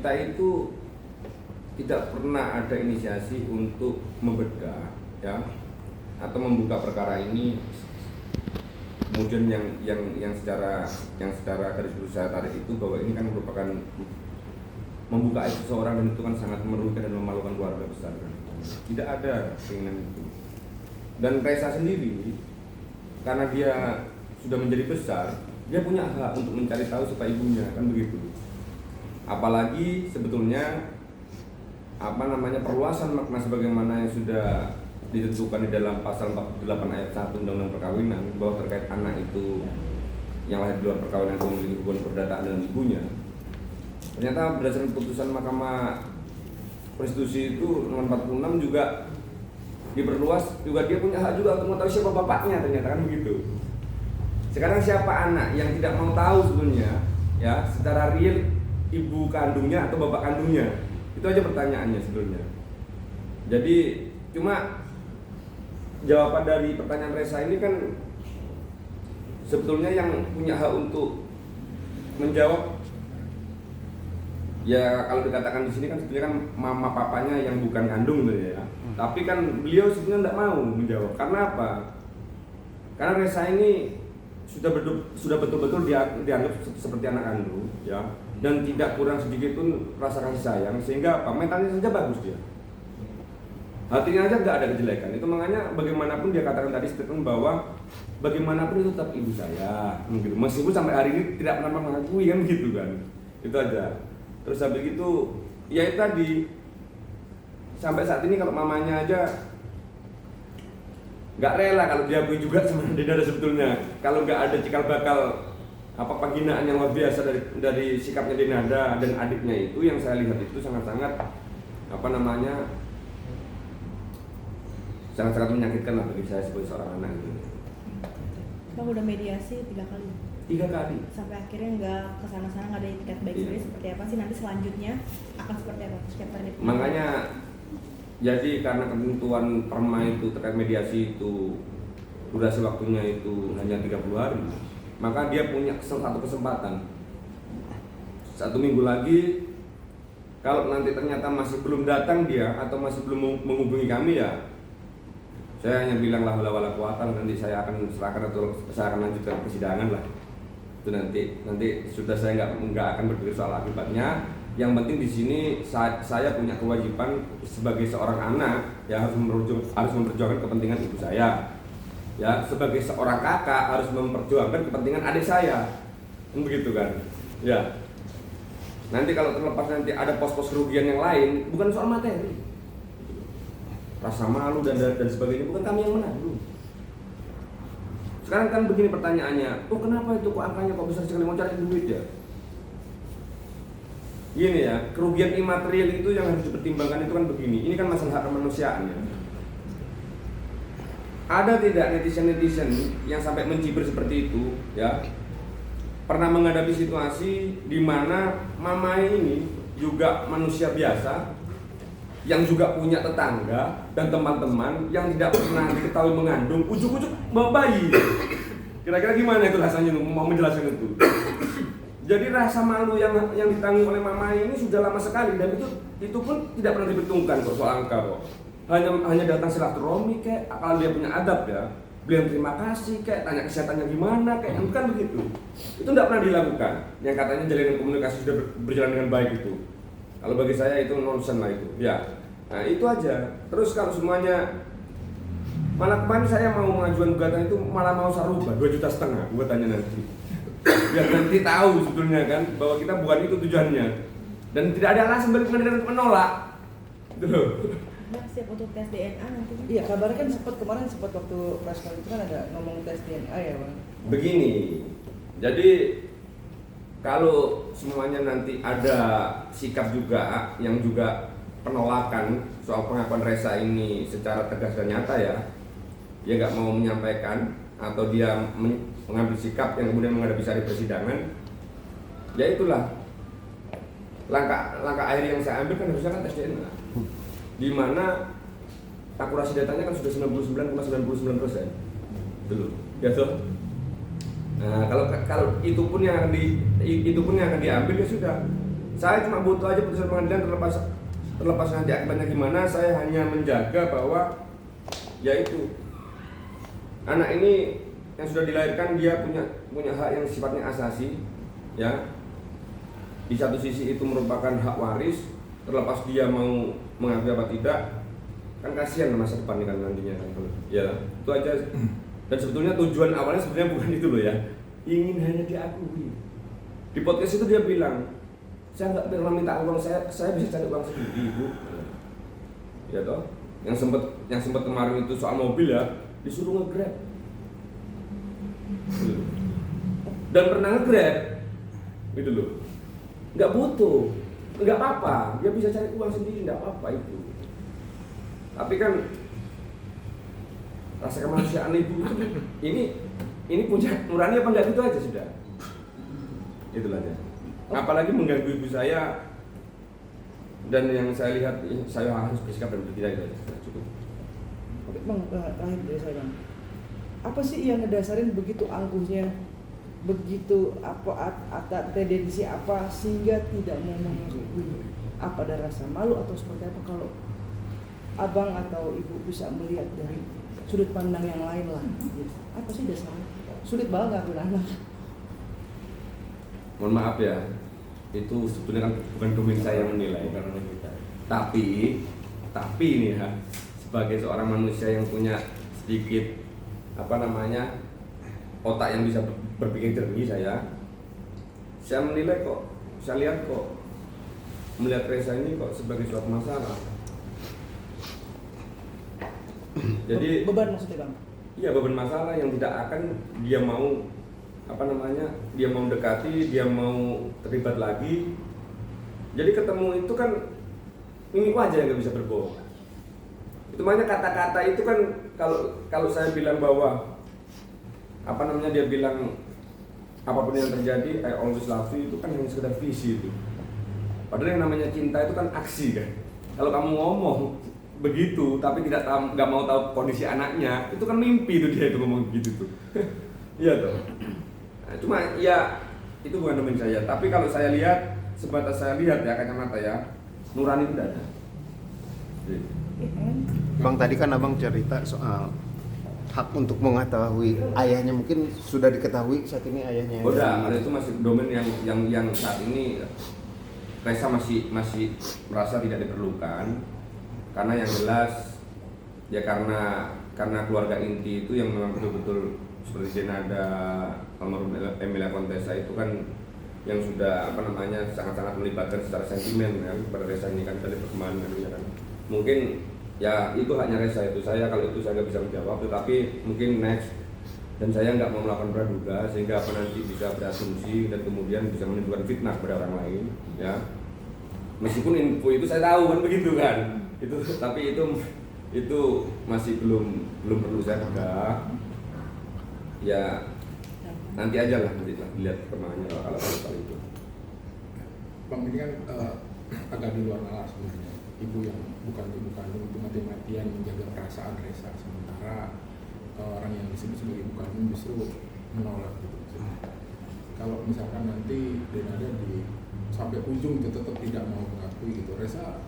kita itu tidak pernah ada inisiasi untuk membedah ya atau membuka perkara ini, kemudian yang secara garis besar saya tarik itu bahwa ini kan merupakan membuka aib seseorang, dan itu kan sangat merugikan dan memalukan keluarga besar kan. Tidak ada keinginan itu. Dan Reza sendiri karena dia sudah menjadi besar, dia punya hak untuk mencari tahu siapa ibunya, kan begitu. Apalagi sebetulnya perluasan makna sebagaimana yang sudah ditentukan di dalam pasal 48 ayat 1 Undang-Undang Perkawinan, bahwa terkait anak itu yang lahir di luar perkawinan itu memiliki hubungan perdataan dengan ibunya. Ternyata berdasarkan putusan Mahkamah Konstitusi itu nomor 46 juga diperluas, juga dia punya hak juga untuk mengetahui siapa bapaknya, ternyata kan begitu. Sekarang siapa anak yang tidak mau tahu sebetulnya ya secara real ibu kandungnya atau bapak kandungnya? Itu aja pertanyaannya sebetulnya. Jadi cuma jawaban dari pertanyaan Reza ini kan sebetulnya yang punya hak untuk menjawab ya, kalau dikatakan di sini kan sebetulnya kan mama papanya yang bukan kandung gitu ya. Tapi kan beliau sebetulnya tidak mau menjawab. Karena apa? Karena Reza ini sudah betul-betul dianggap seperti anak kandung ya, dan tidak kurang sedikit pun rasa kasih sayang, sehingga apa, mentalnya saja bagus dia, hatinya aja nggak ada kejelekan. Itu makanya bagaimanapun dia katakan tadi statement bahwa bagaimanapun itu tetap ibu saya gitu, meskipun sampai hari ini tidak pernah mengakui kan gitu kan. Itu aja. Terus habis itu ya itu tadi, sampai saat ini kalau mamanya aja nggak rela kalau diakui juga sama Denada sebetulnya. Kalau nggak ada cikal bakal penghinaan yang luar biasa dari sikapnya Denada dan adiknya, itu yang saya lihat itu sangat-sangat sangat-sangat menyakitkan lah bagi saya sebagai seorang anak gitu. Bang udah mediasi 3 kali. 3 kali. Sampai akhirnya nggak kesana-sana, nggak ada itikat baik. Sebenarnya seperti apa sih nanti selanjutnya akan seperti apa? Makanya jadi karena ketentuan perma itu terkait mediasi itu durasi waktunya itu hanya 30 hari, maka dia punya satu kesempatan 1 minggu lagi. Kalau nanti ternyata masih belum datang dia atau masih belum menghubungi kami, ya saya hanya bilang lah wala kuatan, nanti saya akan serahkan atau saya akan lanjutkan persidangan lah. Itu nanti sudah saya nggak akan berpikir soal akibatnya. Yang penting di sini saya punya kewajiban sebagai seorang anak ya, harus memperjuangkan kepentingan ibu saya. Ya, sebagai seorang kakak harus memperjuangkan kepentingan adik saya. Begitu kan? Ya. Nanti kalau terlepas nanti ada pos-pos kerugian yang lain, bukan soal materi. Rasa malu dan sebagainya, bukan kami yang menanggung. Sekarang kan begini pertanyaannya, kenapa itu kok angkanya kok besar sekali, mau cari duit ya? Gini ya, kerugian imaterial itu yang harus dipertimbangkan itu kan begini. Ini kan masalah hak kemanusiaan ya. Ada tidak netizen yang sampai mencibir seperti itu ya, pernah menghadapi situasi di mana mama ini juga manusia biasa, yang juga punya tetangga dan teman-teman yang tidak pernah diketahui mengandung, ujuk-ujuk bawa bayi. Kira-kira gimana itu rasanya, mau menjelaskan itu? Jadi rasa malu yang ditanggung oleh mama ini sudah lama sekali, dan itu pun tidak pernah diperhitungkan kok soal angka kok. Hanya datang silaturahmi kayak, kalau dia punya adab ya, bilang terima kasih kayak, tanya kesehatannya gimana kayak, bukan begitu. Itu tidak pernah dilakukan. Yang katanya jalinan komunikasi sudah berjalan dengan baik itu. Kalau bagi saya itu nonsen lah itu. Ya. Nah, itu aja. Terus kalau semuanya, malah kemarin saya mau mengajukan gugatan itu malah mau sarubah 2,5 juta gugatannya nanti. Biar nanti tahu sebetulnya kan bahwa kita bukan itu tujuannya, dan tidak ada alasan bagi pengadilan untuk menolak. Gitu. Nah, siap untuk tes DNA nantinya? Iya, kabarnya kan kemarin sempat waktu press conference itu kan ada ngomong tes DNA ya Bang. Begini, jadi kalau semuanya nanti ada sikap juga yang juga penolakan soal pengakuan Reza ini secara tegas dan nyata ya, dia nggak mau menyampaikan atau dia mengambil sikap yang kemudian menghadapi sari persidangan, ya itulah langkah akhir yang saya ambil kan harusnya kan tes DNA, di mana akurasi datanya kan sudah 99,99% dulu, ya toh. Nah, kalau itu pun yang akan diambil ya sudah, Saya cuma butuh aja putusan pengadilan, terlepas nanti akibatnya gimana. Saya hanya menjaga bahwa yaitu anak ini yang sudah dilahirkan dia punya hak yang sifatnya asasi, ya. Di satu sisi itu merupakan hak waris, terlepas dia mau mengakui apa tidak, kan kasihan masa depan kan nantinya kan, ya. Itu aja. Dan sebetulnya tujuan awalnya sebenarnya bukan itu loh ya, ingin hanya diakui. Di podcast itu dia bilang, saya nggak pernah minta uang, saya bisa cari uang sendiri, Bu. Ya toh, yang sempat kemarin itu soal mobil ya, disuruh nge-grab. Dan pernah nge-grab, gitu loh. Nggak butuh, nggak apa-apa, dia bisa cari uang sendiri, nggak apa-apa itu. Tapi kan rasa kemanusiaan ibu itu ini punya nurani apa enggak, gitu aja sudah. Itulah aja. Apalagi mengganggu ibu saya, dan yang saya lihat saya harus bersikap dan bertindak, itu aja. Cukup. Oke Bang, terakhir dari saya Bang, apa sih yang ngedasarin begitu angkuhnya, begitu ada tendensi apa sehingga tidak mau mengakui? Apa ada rasa malu atau seperti apa? Kalau abang atau ibu bisa melihat dari sudut pandang yang lain lah, apa sih dasarnya? Sulit banget ngakuin anak. Mohon maaf ya, itu sebetulnya kan bukan domain saya yang menilai karena kita. Tapi ini ya, sebagai seorang manusia yang punya sedikit otak yang bisa berpikir jernih, saya menilai kok, saya lihat kok, melihat Reza ini kok sebagai suatu masalah. Jadi beban maksudnya Bang? Iya, beban masalah yang tidak akan dia mau dia mau dekati, dia mau terlibat lagi. Jadi ketemu itu kan mimik wajah yang nggak bisa berbohong. Itu makanya kata-kata itu kan kalau saya bilang bahwa dia bilang apapun yang terjadi I always love you, itu kan hanya sekedar visi itu. Padahal yang namanya cinta itu kan aksi kan. Kalau kamu ngomong begitu tapi nggak mau tahu kondisi anaknya, itu kan mimpi itu dia itu ngomong begitu tuh. Iya toh. Nah, cuma ya itu bukan domain saya. Tapi kalau saya lihat, sebatas saya lihat ya kacamata ya, nurani itu ada. Bang, tadi kan abang cerita soal hak untuk mengetahui ayahnya, mungkin sudah diketahui saat ini ayahnya. Udah, kalau itu masih domain yang saat ini Reza masih merasa tidak diperlukan, karena yang jelas ya karena keluarga inti itu yang memang betul-betul seperti Jenada almarhum Emilia Contessa itu kan yang sudah sangat-sangat melibatkan secara sentimen kan pada Reza ini kan dari perkembangan ya kan. Mungkin ya itu haknya Reza itu, kalau itu saya nggak bisa menjawab, tetapi mungkin next, dan saya nggak mau melakukan praduga sehingga nanti bisa berasumsi dan kemudian bisa menimbulkan fitnah pada orang lain ya. Meskipun info itu saya tahu kan begitu kan, tapi itu masih belum perlu saya pegang. Ya nanti aja lah, nanti lihat perkembangannya kalau itu. Bang, ini kan agak di luar nalar sebenarnya. Ibu yang bukan ibu kandung itu mati-matian menjaga perasaan Reza, sementara orang yang disebut sebagai ibu kandung justru menolak gitu. Kalau misalkan nanti Denada sampai ujung itu tetap tidak mau mengakui gitu, Reza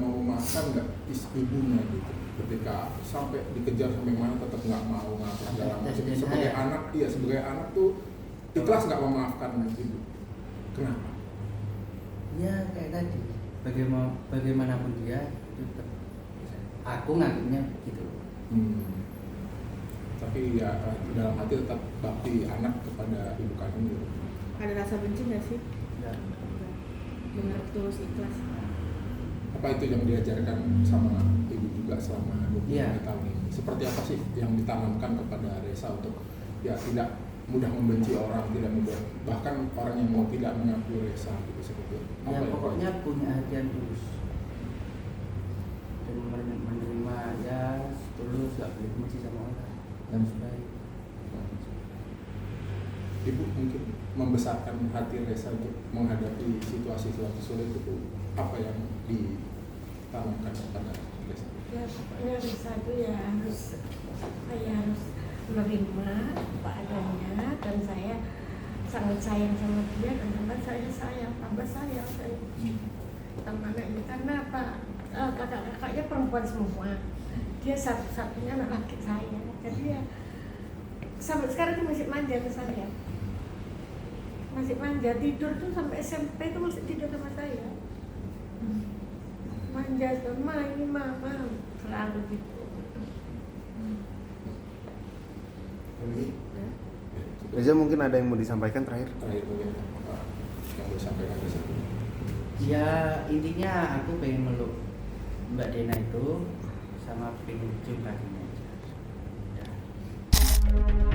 mau memaafkan nggak ibunya gitu? Ketika sampai dikejar sampai mana tetap nggak mau ngaku segala macam. Sebagai anak tuh ikhlas nggak memaafkan ibu. Kenapa? Ya kayak tadi, bagaimanapun dia tetap aku nganggapnya gitu. Tapi ya dalam hati tetap bakti anak kepada ibu kandung gitu. Ada rasa benci nggak sih? Ya. Benar tulus ikhlas. Apa itu yang diajarkan sama ibu juga selama 25 tahun ini? Seperti apa sih yang ditanamkan kepada Reza untuk ya tidak mudah membenci orang, tidak mudah, bahkan orang yang mau tidak mengakui Reza gitu, seperti Ya pokoknya punya hatian tulus dan menerima ya tulus, gak boleh benci sama orang, harus baik. Ibu mungkin membesarkan hati Reza untuk menghadapi situasi sulit itu, apa yang ditanamkan kepada Reza? Ya pokoknya Reza itu ya harus menerima apa adanya, dan saya sangat sayang sama dia dan tambah saya sayang, tambah sayang saya sama anaknya. Karena apa? Kakak-kakaknya perempuan semua, dia satu-satunya anak laki saya, jadi ya sampai sekarang tuh masih manja ke saya, masih manja, tidur tuh sampai SMP tuh masih tidur sama saya, manja sama ini mama selalu gitu. Reza mungkin ada yang mau disampaikan terakhir? Terakhir mungkin yang boleh sampaikan ke saya. Ya intinya aku pengen meluk Mbak Dena itu sama pengen cium kakinya aja. Ya.